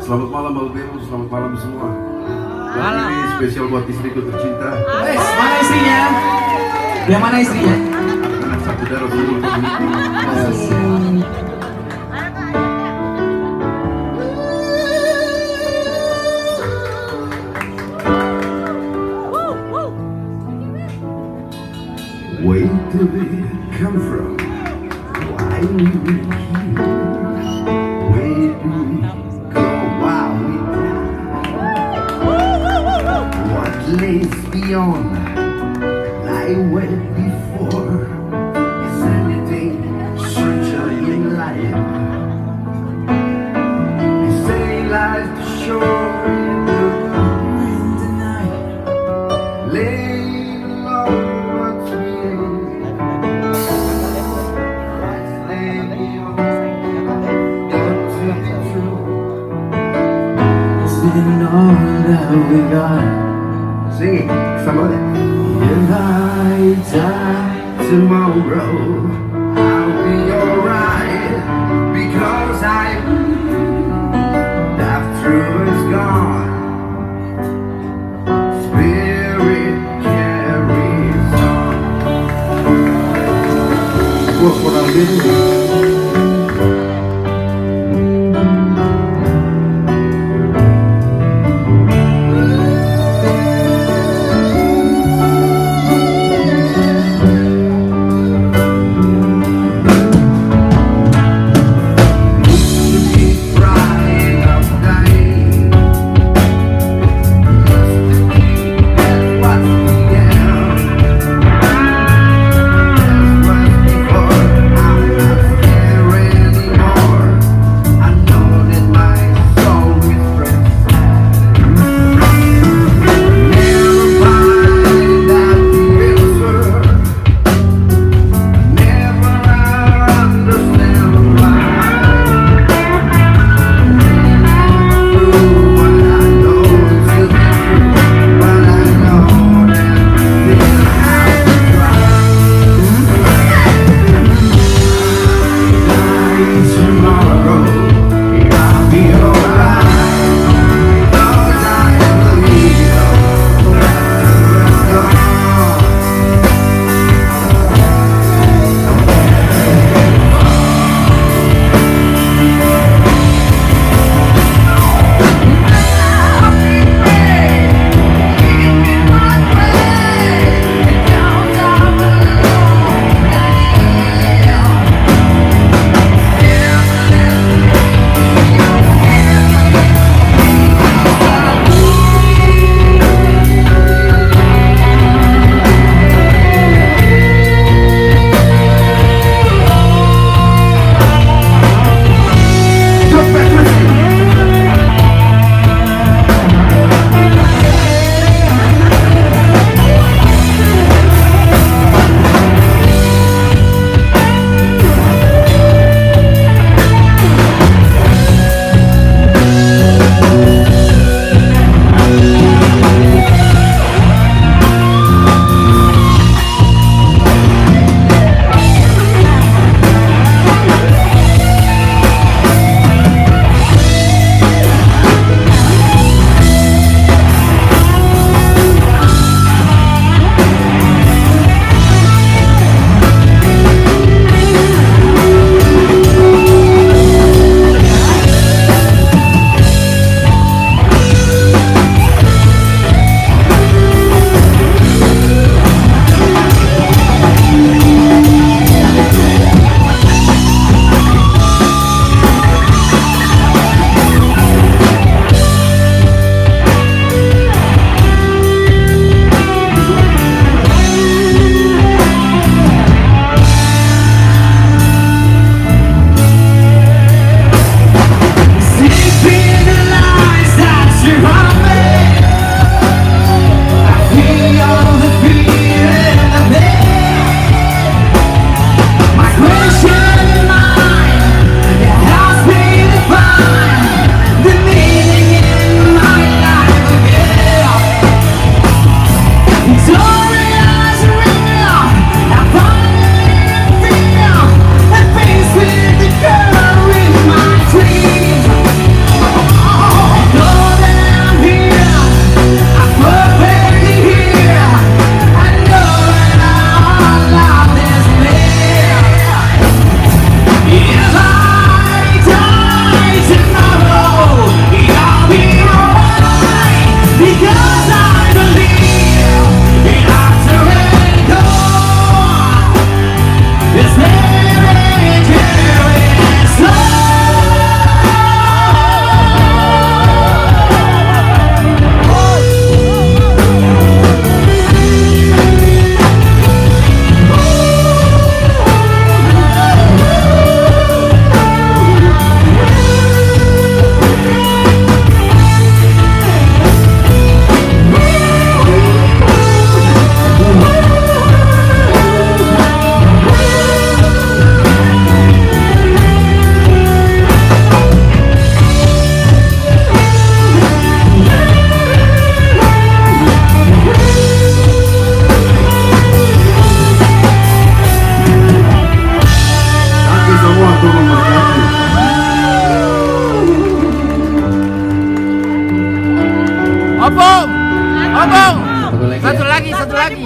Selamat malam Albero, selamat malam semua. Lagu ini spesial buat istriku tercinta. Mana istrinya? Yang mana istrinya? Anak-anak satu darah seluruh community. Where did we come from? Why we here? Where do we go while we die? What lays beyond? Lie where before? Is anything stranger in life? They say life's short in the night. Lay low, what's all that we got. Sing it, somebody. If I die tomorrow, I'll be alright, because after it's gone, spirit carries on. What I'm doing. Opung. Opung. Satu lagi ya. Satu lagi.